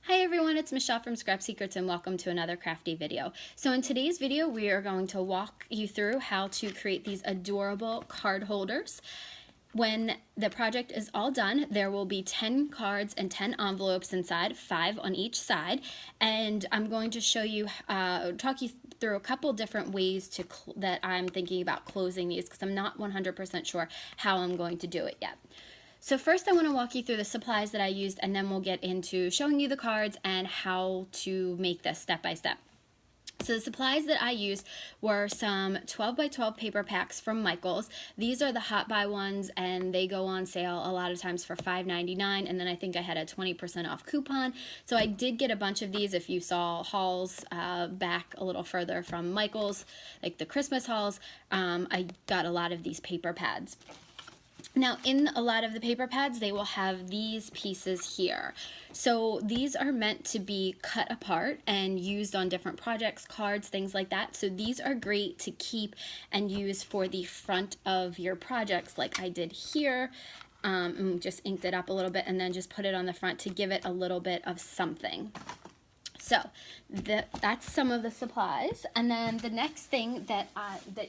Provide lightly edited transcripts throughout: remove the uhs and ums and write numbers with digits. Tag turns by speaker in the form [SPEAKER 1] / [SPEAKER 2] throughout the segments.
[SPEAKER 1] Hi everyone, it's Michelle from Scrap Secrets and welcome to another crafty video. So in today's video, we are going to walk you through how to create these adorable card holders. When the project is all done, there will be 10 cards and 10 envelopes inside, 5 on each side, and I'm going to show you, talk you through a couple different ways that I'm thinking about closing these because I'm not 100% sure how I'm going to do it yet. So first I want to walk you through the supplies that I used, and then we'll get into showing you the cards and how to make this step by step. So the supplies that I used were some 12 by 12 paper packs from Michaels. These are the hot buy ones and they go on sale a lot of times for $5.99, and then I think I had a 20% off coupon. So I did get a bunch of these. If you saw hauls back a little further from Michaels, like the Christmas hauls, I got a lot of these paper pads. Now, in a lot of the paper pads, they will have these pieces here. So these are meant to be cut apart and used on different projects, cards, things like that. So these are great to keep and use for the front of your projects like I did here. And just inked it up a little bit and then just put it on the front to give it a little bit of something. So that's some of the supplies, and then the next thing that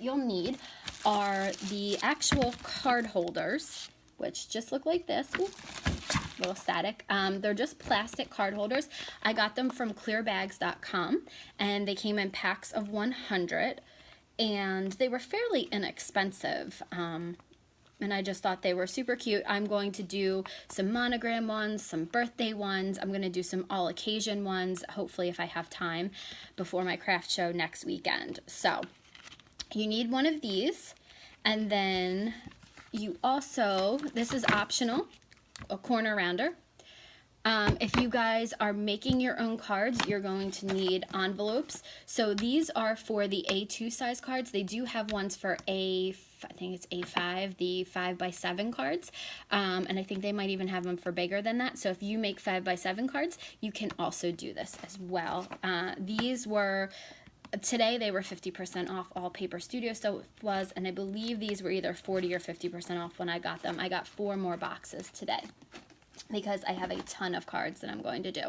[SPEAKER 1] you'll need are the actual card holders, which just look like this. Ooh, a little static. They're just plastic card holders. I got them from clearbags.com, and they came in packs of 100, and they were fairly inexpensive. And I just thought they were super cute. I'm going to do some monogram ones, some birthday ones. I'm going to do some all occasion ones, hopefully if I have time before my craft show next weekend. So you need one of these, and then you also, this is optional, a corner rounder. If you guys are making your own cards, you're going to need envelopes. So these are for the A2 size cards. They do have ones for I think it's A5, the 5x7 cards. And I think they might even have them for bigger than that. So if you make 5x7 cards, you can also do this as well. Today they were 50% off. All Paper Studio stuff was, and I believe these were either 40 or 50% off when I got them. I got 4 more boxes today, because I have a ton of cards that I'm going to do.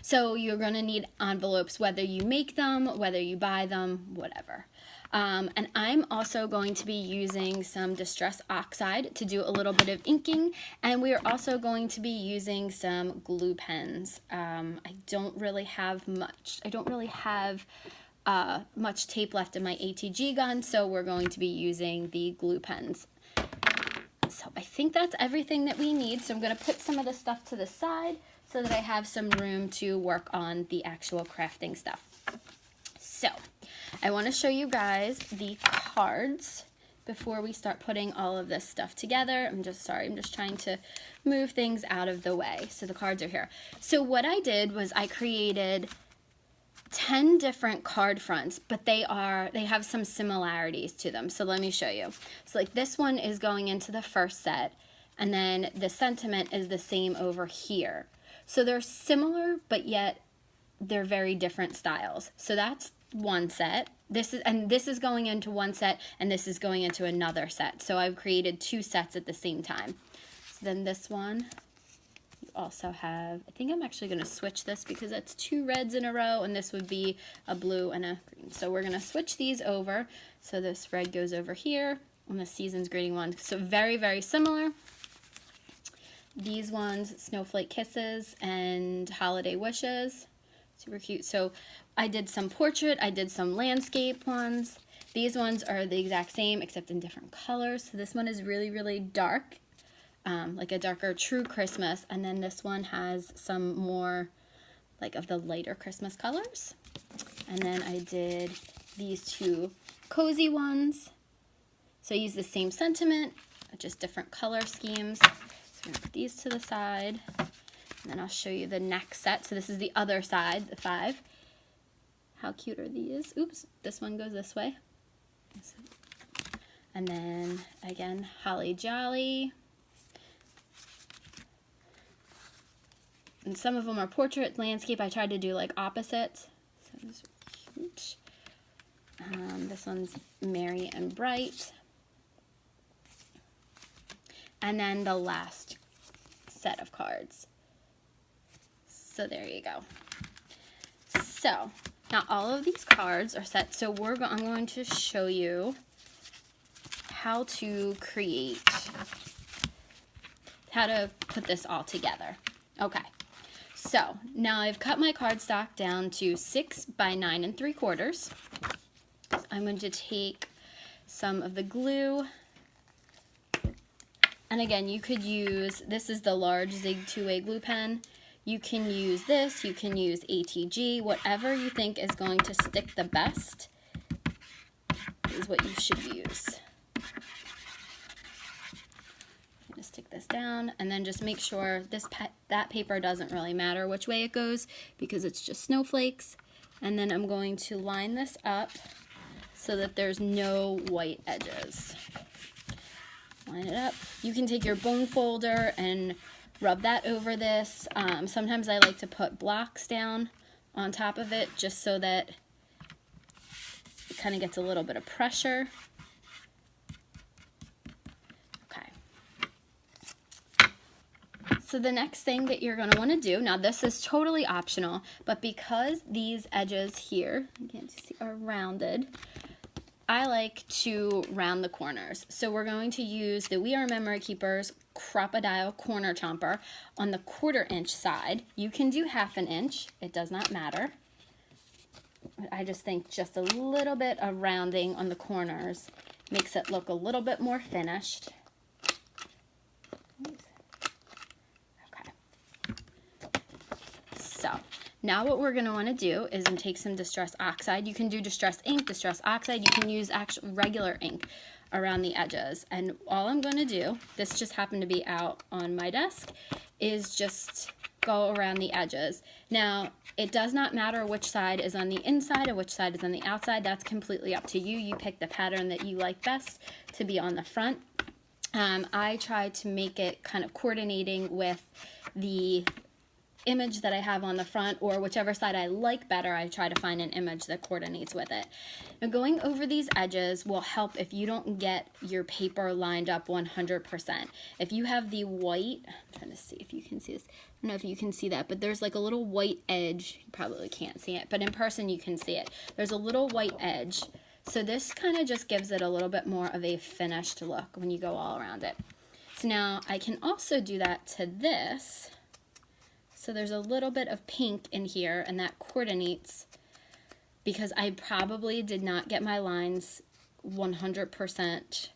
[SPEAKER 1] So you're going to need envelopes, whether you make them, whether you buy them, whatever. And I'm also going to be using some Distress Oxide to do a little bit of inking, and we are also going to be using some glue pens. I don't really have much. I don't really have much tape left in my ATG gun, so we're going to be using the glue pens. So I think that's everything that we need. So I'm going to put some of the stuff to the side so that I have some room to work on the actual crafting stuff. So I want to show you guys the cards before we start putting all of this stuff together. I'm just trying to move things out of the way. So the cards are here. So what I did was I created 10 different card fronts, but they have some similarities to them. So let me show you. So like this one is going into the first set, and then the sentiment is the same over here. So they're similar, but yet they're very different styles. So that's one set. This is going into one set, and this is going into another set. So I've created 2 sets at the same time. So then this one, also have, I think I'm actually going to switch this because that's 2 reds in a row, and this would be a blue and a green. So we're going to switch these over. So this red goes over here on the Seasons Greeting one. So very, very similar. These ones, Snowflake Kisses and Holiday Wishes. Super cute. So I did some portrait, I did some landscape ones. These ones are the exact same except in different colors. So this one is really, really dark. Like a darker true Christmas, and then this one has some more like of the lighter Christmas colors. And then I did these 2 cozy ones. So I used the same sentiment, just different color schemes. So I'm going to put these to the side, and then I'll show you the next set. So this is the other side, the 5. How cute are these? Oops, this one goes this way. And then again, Holly Jolly. And some of them are portrait, landscape. I tried to do like opposites. So these are cute. This one's Merry and Bright. And then the last set of cards. So there you go. So now all of these cards are set. So I'm going to show you how to put this all together. Okay. So now I've cut my cardstock down to 6 by 9 3/4. I'm going to take some of the glue. And again, you could use, this is the large Zig 2-way glue pen. You can use this, you can use ATG, whatever you think is going to stick the best is what you should use. I'm gonna stick this down and then just make sure that paper doesn't really matter which way it goes because it's just snowflakes. And then I'm going to line this up so that there's no white edges. Line it up. You can take your bone folder and rub that over this. Sometimes I like to put blocks down on top of it just so that it kind of gets a little bit of pressure. Okay. So the next thing that you're going to want to do, now this is totally optional, but because these edges here, you can't see, are rounded, I like to round the corners. So we're going to use the We Are Memory Keepers Crocodile Corner Chomper on the 1/4 inch side. You can do 1/2 inch, it does not matter. I just think just a little bit of rounding on the corners makes it look a little bit more finished. Okay. So now what we're going to want to do is take some Distress Oxide. You can do Distress Ink, Distress Oxide. You can use actual regular ink around the edges. And all I'm going to do, this just happened to be out on my desk, is just go around the edges. Now, it does not matter which side is on the inside or which side is on the outside. That's completely up to you. You pick the pattern that you like best to be on the front. I try to make it kind of coordinating with the image that I have on the front, or whichever side I like better, I try to find an image that coordinates with it. Now going over these edges will help if you don't get your paper lined up 100%. If you have the white, I'm trying to see if you can see this, I don't know if you can see that, but there's like a little white edge, you probably can't see it, but in person you can see it. There's a little white edge, so this kind of just gives it a little bit more of a finished look when you go all around it. So now I can also do that to this. So there's a little bit of pink in here, and that coordinates because I probably did not get my lines 100%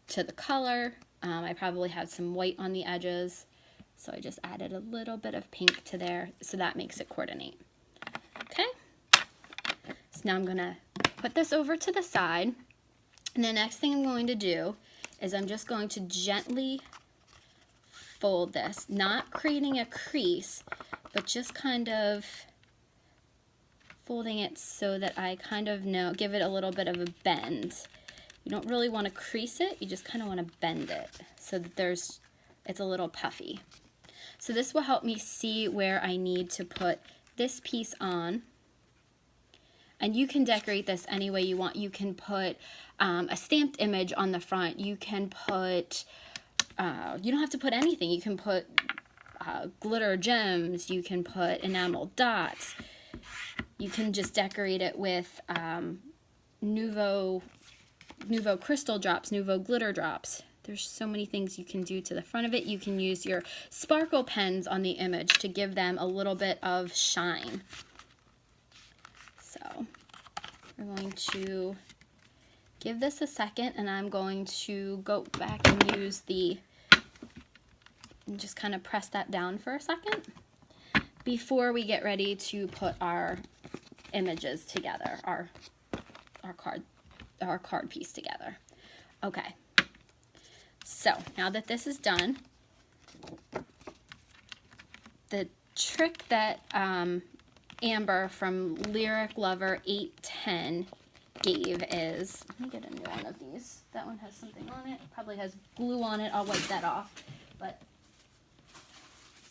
[SPEAKER 1] to the color. I probably had some white on the edges, so I just added a little bit of pink to there, so that makes it coordinate. Okay, so now I'm gonna put this over to the side, and the next thing I'm going to do is I'm just going to gently fold this, not creating a crease, but just kind of folding it so that I kind of give it a little bit of a bend. You don't really want to crease it, you just kind of want to bend it so that it's a little puffy. So this will help me see where I need to put this piece on. And you can decorate this any way you want. You can put a stamped image on the front. You can put you don't have to put anything. You can put glitter gems. You can put enamel dots. You can just decorate it with Nuvo crystal drops, Nuvo glitter drops. There's so many things you can do to the front of it. You can use your sparkle pens on the image to give them a little bit of shine. So we're going to give this a second, and I'm going to go back and use and just kind of press that down for a second before we get ready to put our images together, our card piece together. Okay, so now that this is done, the trick that Amber from Lyric Lover 810 gave is, let me get a new one of these. That one has something on it. Probably has glue on it. I'll wipe that off. But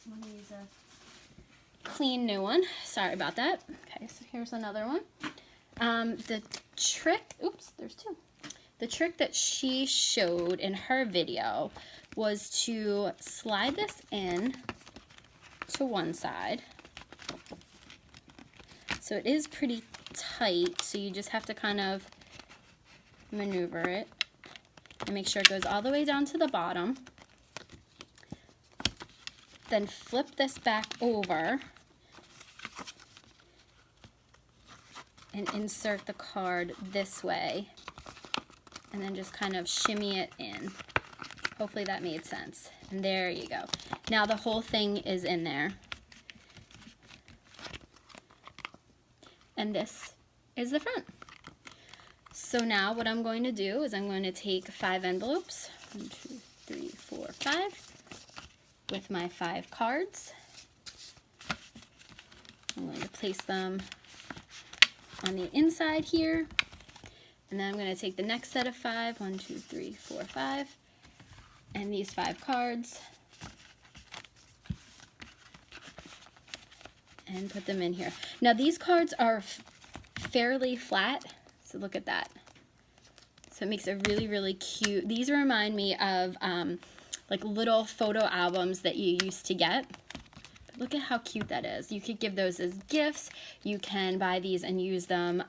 [SPEAKER 1] I'm going to use a clean new one. Sorry about that. Okay, so here's another one. The trick, oops, there's two. The trick that she showed in her video was to slide this in to one side. So it is pretty tight, so you just have to kind of maneuver it and make sure it goes all the way down to the bottom. Then flip this back over and insert the card this way, and then just kind of shimmy it in. Hopefully that made sense. And there you go. Now the whole thing is in there. And this is the front. So now what I'm going to do is I'm going to take 5 envelopes, 1, 2, 3, 4, 5, with my 5 cards. I'm going to place them on the inside here. And then I'm going to take the next set of 5, 1, 2, 3, 4, 5, and these 5 cards, and put them in here. Now these cards are fairly flat, so look at that. So it makes it really, really cute. These remind me of like little photo albums that you used to get. But look at how cute that is. You could give those as gifts. You can buy these and use them,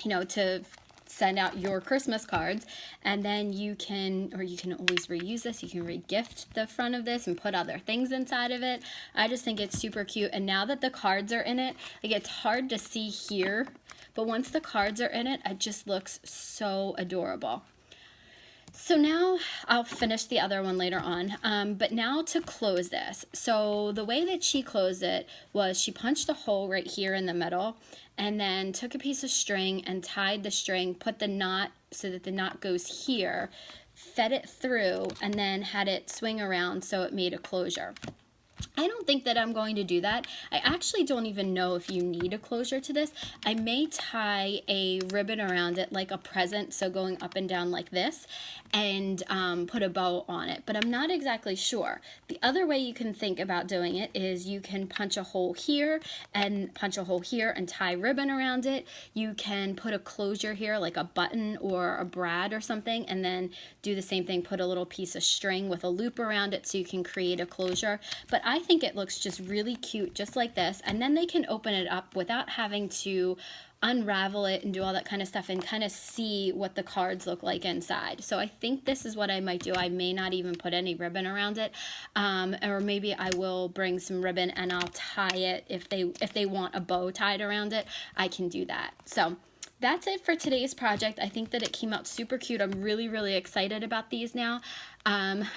[SPEAKER 1] you know, to send out your Christmas cards, and then you can always reuse this. You can re-gift the front of this and put other things inside of it. I just think it's super cute, and now that the cards are in it, like, it's hard to see here, but once the cards are in it, it just looks so adorable. So now I'll finish the other one later on, but now to close this. So the way that she closed it was she punched a hole right here in the middle, and then took a piece of string and tied the string, put the knot so that the knot goes here, fed it through, and then had it swing around so it made a closure. I don't think that I'm going to do that. I actually don't even know if you need a closure to this. I may tie a ribbon around it like a present, so going up and down like this, and put a bow on it, but I'm not exactly sure. The other way you can think about doing it is you can punch a hole here and punch a hole here and tie ribbon around it. You can put a closure here like a button or a brad or something, and then do the same thing, put a little piece of string with a loop around it so you can create a closure. But I think it looks just really cute just like this, and then they can open it up without having to unravel it and do all that kind of stuff and kind of see what the cards look like inside. So I think this is what I might do. I may not even put any ribbon around it, or maybe I will bring some ribbon and I'll tie it. If they want a bow tied around it, I can do that. So that's it for today's project. I think that it came out super cute. I'm really, really excited about these now.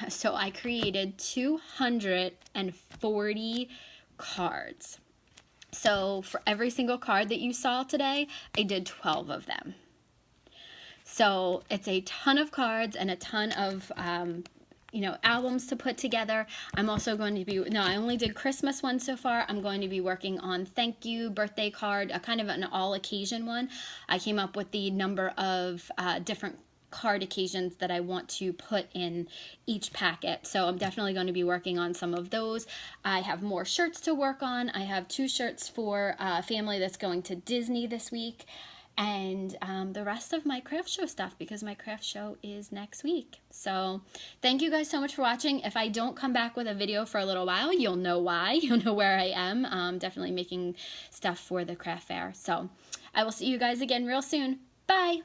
[SPEAKER 1] So I created 240 cards. So for every single card that you saw today, I did 12 of them. So it's a ton of cards and a ton of you know, albums to put together. I'm also going to be, no, I only did Christmas ones so far. I'm going to be working on thank you, birthday card, a kind of an all occasion one. I came up with the number of different card occasions that I want to put in each packet. So I'm definitely going to be working on some of those. I have more shirts to work on. I have 2 shirts for a family that's going to Disney this week, and the rest of my craft show stuff, because my craft show is next week. So thank you guys so much for watching. If I don't come back with a video for a little while, you'll know why. You'll know where I am. Definitely making stuff for the craft fair. So I will see you guys again real soon. Bye!